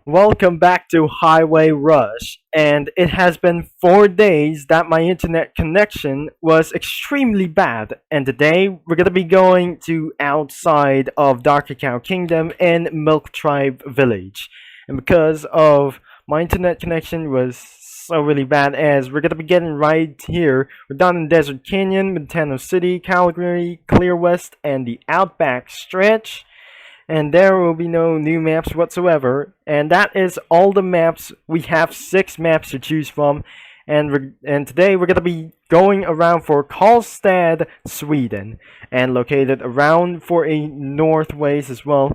Welcome back to Highway Rush, and it has been 4 days that my internet connection was extremely bad, and today we're gonna be going to outside of Dark Cacao Kingdom in Milk Tribe Village. And because of my internet connection was so really bad, as we're gonna be getting right here, we're down in Desert Canyon, Montana City, Calgary, Clear West, and the Outback Stretch, and there will be no new maps whatsoever. And that is all the maps. We have 6 maps to choose from, and today we're gonna be going around for Karlstad, Sweden, and located around for a northways as well.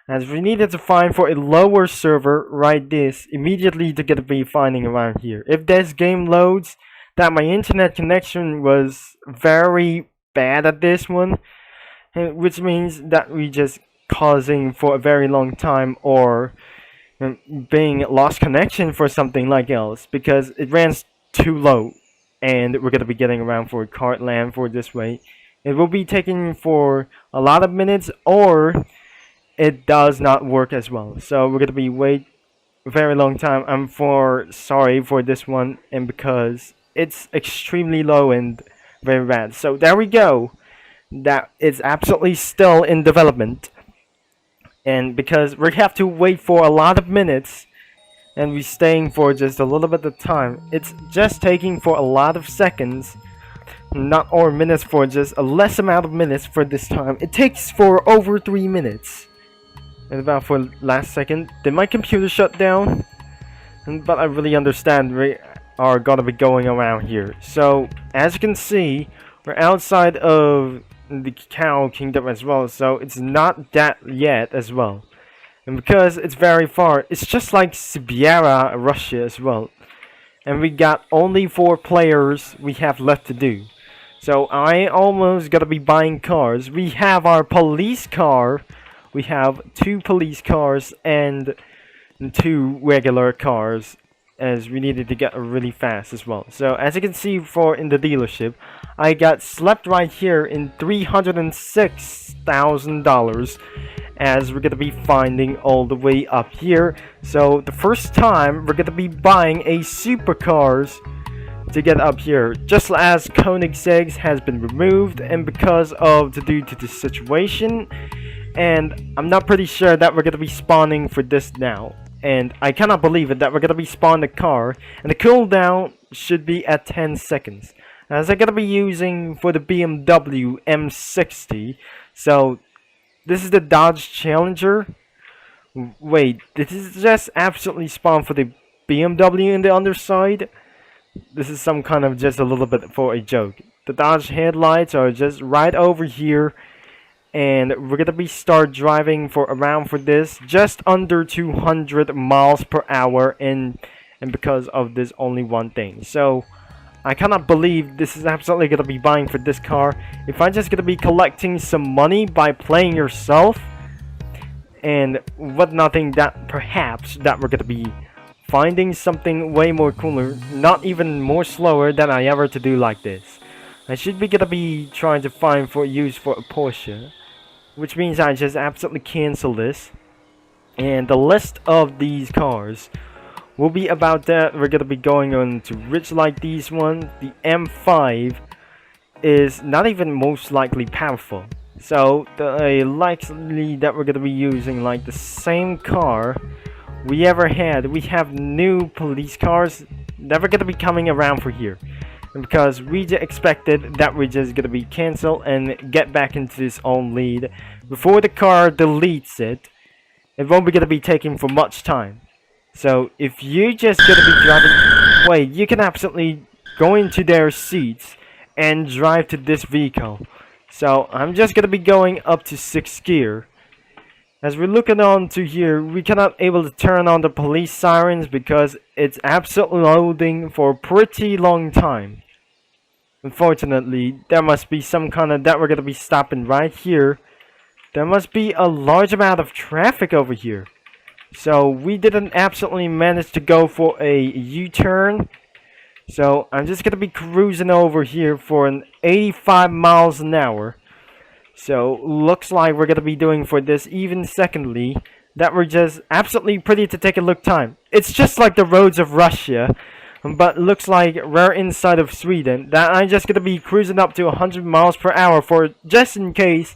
As we needed to find for a lower server, right this immediately to get to be finding around here. If this game loads, that my internet connection was very bad at this one, which means that we just causing for a very long time, or being lost connection for something like else because it ran too low, and we're gonna be getting around for Cartland for this way. It will be taking for a lot of minutes, or it does not work as well. So we're gonna be wait a very long time. I'm for sorry for this one, and because it's extremely low and very bad. So there we go. That is absolutely still in development. And because we have to wait for a lot of minutes, and we're staying for just a little bit of time, it's just taking for a lot of seconds, not or minutes, for just a less amount of minutes for this time. It takes for over 3 minutes. And about for last second, did my computer shut down? But I really understand we are gonna be going around here. So as you can see, we're outside of the Cacao Kingdom as well, so it's not that yet as well. And because it's very far, it's just like Siberia, Russia as well. And we got only 4 players we have left to do. So I almost gotta be buying cars. We have our police car, we have 2 police cars and 2 regular cars, as we needed to get really fast as well. So as you can see for in the dealership, I got slept right here in $306,000, as we're gonna be finding all the way up here. So the first time we're gonna be buying a supercars to get up here, just as Koenigsegg's has been removed, and because of due to the situation, and I'm not pretty sure that we're gonna be spawning for this now. And I cannot believe it that we're gonna be spawning a car, and the cooldown should be at 10 seconds. As I'm gonna be using for the BMW M60. So this is the Dodge Challenger. Wait, this is just absolutely spawned for the BMW in the underside. This is some kind of just a little bit for a joke. The Dodge headlights are just right over here, and we're gonna be start driving for around for this just under 200 miles per hour, and because of this only one thing. So I cannot believe this is absolutely gonna be buying for this car. If I'm just gonna be collecting some money by playing yourself, and what nothing, that perhaps that we're gonna be finding something way more cooler, not even more slower than I ever to do like this. I should be gonna be trying to find for use for a Porsche, which means I just absolutely cancel this. And the list of these cars will be about that. We're gonna be going on to rich like these ones. The M5 is not even most likely powerful, so the likely that we're gonna be using like the same car we ever had. We have new police cars never gonna be coming around for here, because we expected that we're just gonna be cancel and get back into this own lead before the car deletes it. It won't be gonna be taking for much time. So if you just gonna be driving, wait, you can absolutely go into their seats and drive to this vehicle. So I'm just gonna be going up to 6th gear. As we're looking on to here, we cannot able to turn on the police sirens because it's absolutely loading for a pretty long time. Unfortunately, there must be some kind of that we're gonna be stopping right here. There must be a large amount of traffic over here. So we didn't absolutely manage to go for a U-turn. So I'm just gonna be cruising over here for an 85 miles an hour. So looks like we're gonna be doing for this even secondly that were just absolutely pretty to take a look time. It's just like the roads of Russia, but looks like we're inside of Sweden, that I'm just gonna be cruising up to 100 miles per hour for just in case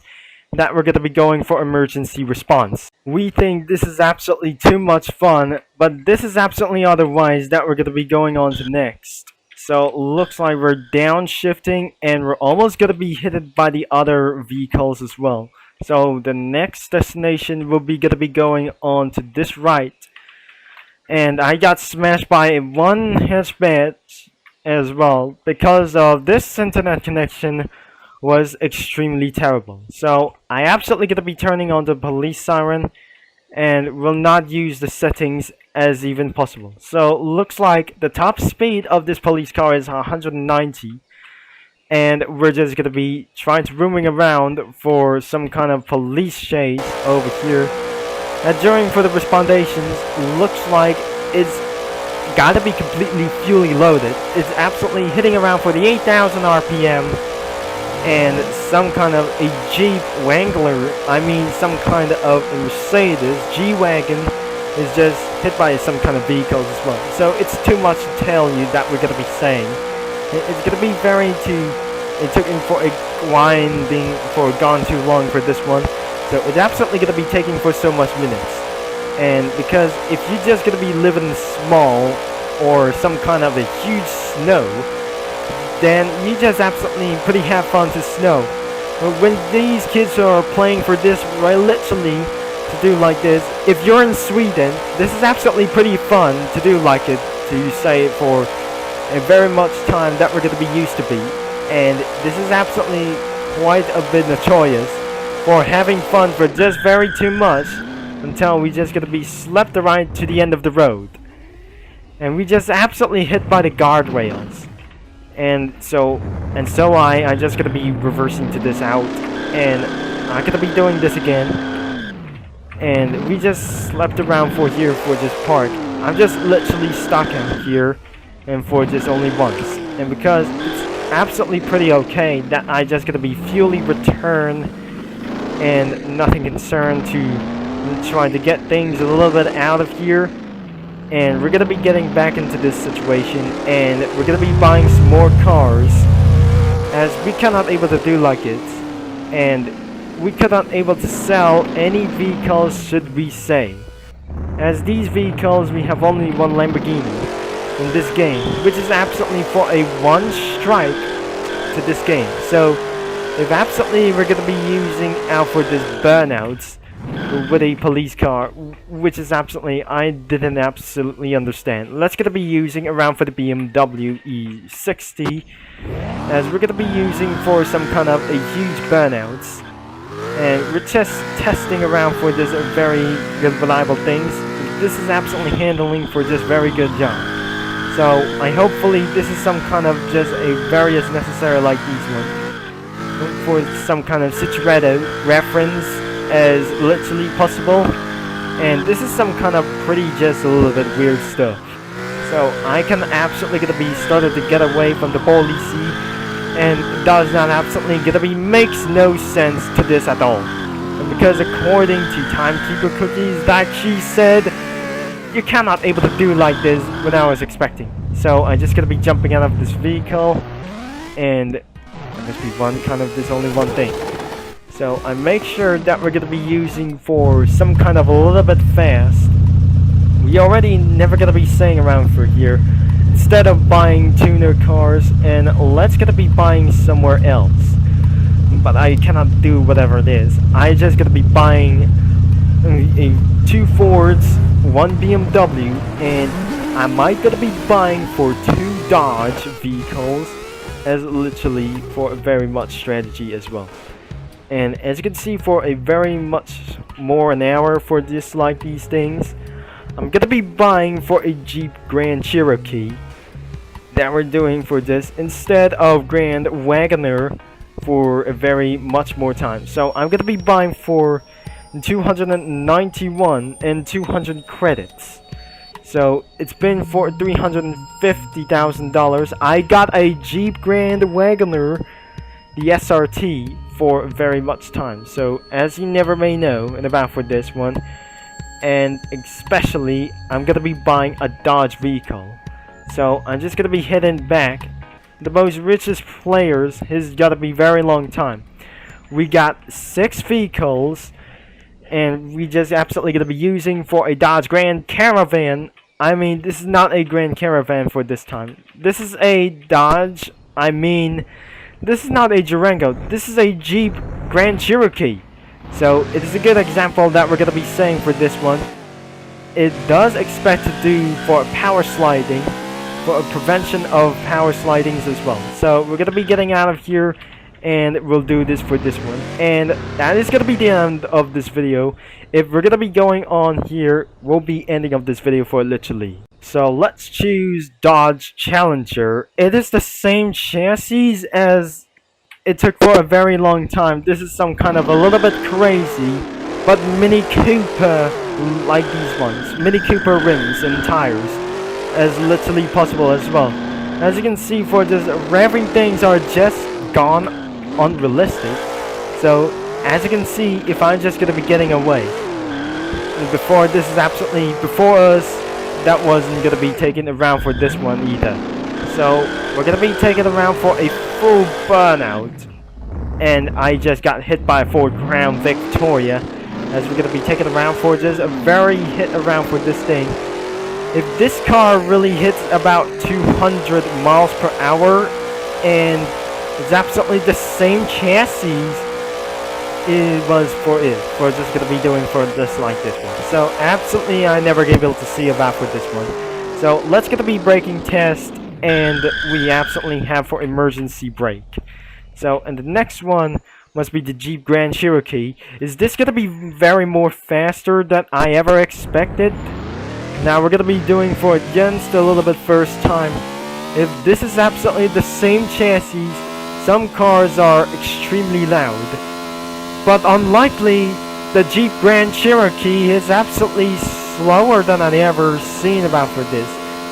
that we're gonna be going for emergency response. We think this is absolutely too much fun, but this is absolutely otherwise that we're gonna be going on to next. So looks like we're downshifting and we're almost gonna be hit by the other vehicles as well. So the next destination will be gonna be going on to this right. And I got smashed by one hatchback as well because of this internet connection was extremely terrible. So I absolutely gonna be turning on the police siren and will not use the settings as even possible. So looks like the top speed of this police car is 190, and we're just gonna be trying to roaming around for some kind of police chase over here. And during for the respondations, looks like it's gotta be completely fuel loaded. It's absolutely hitting around for the 8,000 RPM, and some kind of a Jeep Wrangler, I mean some kind of a Mercedes G-Wagon is just hit by some kind of vehicles as well. So it's too much to tell you that we're gonna be saying. It's gonna be very it took him for a winding for gone too long for this one. So it's absolutely gonna be taking for so much minutes. And because if you're just gonna be living small or some kind of a huge snow, then you just absolutely pretty have fun to snow. But when these kids are playing for this, right, literally to do like this, if you're in Sweden, this is absolutely pretty fun to do like it, to say it for a very much time that we're going to be used to be. And this is absolutely quite a bit notorious for having fun for just very too much until we just going to be slept right to the end of the road. And we just absolutely hit by the guardrails. And so I'm just gonna be reversing to this out, and I'm gonna be doing this again. And we just slept around for here for this park. I'm just literally stuck out here, and for just only once. And because it's absolutely pretty okay that I just gonna be fully return and nothing concerned to trying to get things a little bit out of here. And we're gonna be getting back into this situation, and we're gonna be buying some more cars, as we cannot able to do like it, and we cannot able to sell any vehicles, should we say, as these vehicles we have only one Lamborghini in this game, which is absolutely for a one strike to this game. So if absolutely we're gonna be using out for this burnouts with a police car, which is absolutely I didn't absolutely understand. Let's gonna be using around for the BMW E60, as we're gonna be using for some kind of a huge burnouts, and we're just testing around for this very good reliable things. This is absolutely handling for just very good job. So I hopefully this is some kind of just a various necessary like these ones for some kind of situated reference as literally possible. And this is some kind of pretty just a little bit weird stuff. So I can absolutely gonna be started to get away from the policy, and does not absolutely gonna be makes no sense to this at all. And because according to timekeeper cookies that she said, you cannot able to do like this when I was expecting. So I just gonna be jumping out of this vehicle, and there must be one kind of this only one thing. So I make sure that we're gonna be using for some kind of a little bit fast. We already never gonna be staying around for here. Instead of buying tuner cars, and let's gonna be buying somewhere else. But I cannot do whatever it is. I just gonna be buying two Fords, one BMW, and I might gonna be buying for two Dodge vehicles, as literally for a very much strategy as well. And as you can see, for a very much more an hour for this like these things, I'm gonna be buying for a Jeep Grand Cherokee that we're doing for this instead of Grand Wagoner for a very much more time. So I'm gonna be buying for 291 and 200 credits. So it's been for $350,000. I got a Jeep Grand Wagoner, the SRT, for very much time. So as you never may know, and about for this one, and especially I'm gonna be buying a Dodge vehicle. So I'm just gonna be heading back. The most richest players has gotta be very long time. We got 6 vehicles, and we just absolutely gonna be using for a Dodge Grand Caravan. I mean, this is not a Grand Caravan for this time. This is a Dodge. I mean, this is not a Durango. This is a Jeep Grand Cherokee. So it is a good example that we're gonna be saying for this one. It does expect to do for power sliding, for a prevention of power slidings as well. So we're gonna be getting out of here, and we'll do this for this one. And that is gonna be the end of this video. If we're gonna be going on here, we'll be ending of this video for literally. So let's choose Dodge Challenger. It is the same chassis as it took for a very long time. This is some kind of a little bit crazy, but Mini Cooper like these ones. Mini Cooper rims and tires as literally possible as well. As you can see, for this, revving things are just gone unrealistic. So as you can see, if I'm just gonna be getting away, and before this is absolutely before us, that wasn't gonna be taken around for this one either. So we're gonna be taken around for a full burnout, and I just got hit by a Ford Crown Victoria. As we're gonna be taken around for just a very hit around for this thing. If this car really hits about 200 miles per hour, and it's absolutely the same chassis it was for it, for just gonna be doing for just like this one. So absolutely I never gave able to see about for this one. So let's get to be braking test, and we absolutely have for emergency brake. So, and the next one must be the Jeep Grand Cherokee. Is this gonna be very more faster than I ever expected? Now we're gonna be doing for against a little bit first time. If this is absolutely the same chassis, some cars are extremely loud. But unlikely, the Jeep Grand Cherokee is absolutely slower than I ever seen about for this.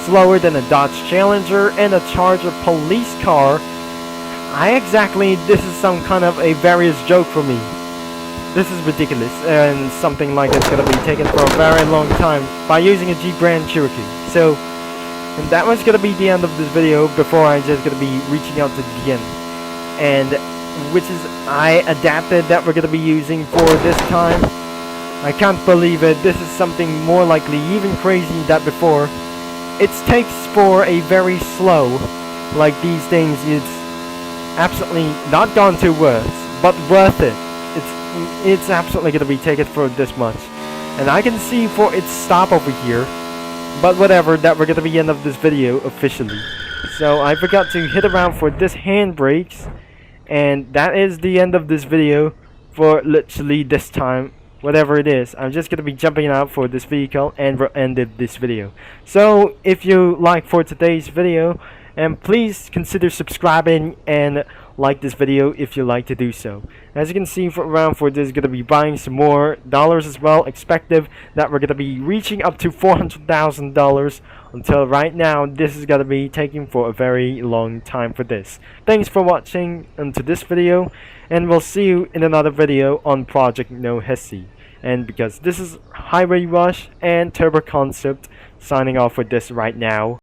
Slower than a Dodge Challenger and a Charger police car. This is some kind of a various joke for me. This is ridiculous, and something like that's gonna be taken for a very long time by using a Jeep Grand Cherokee. So, and that was gonna be the end of this video before I'm just gonna be reaching out to the end. And which is I adapted that we're gonna be using for this time. I can't believe it. This is something more likely, even crazy than before. It takes for a very slow, like these things. It's absolutely not gone too worse, but worth it. It's absolutely gonna be taken for this much. And I can see for its stop over here, but whatever, that we're gonna be end of this video officially. So I forgot to hit around for this handbrakes, and that is the end of this video for literally this time. Whatever it is, I'm just gonna be jumping out for this vehicle and ended this video. So if you like for today's video, and please consider subscribing and like this video if you like to do so. As you can see, for around for this, gonna be buying some more dollars as well. Expected that we're gonna be reaching up to $400,000. Until right now, this is gonna be taking for a very long time for this. Thanks for watching into this video, and we'll see you in another video on Project No Hesi. And because this is Highway Rush and Turbo Concept signing off for this right now.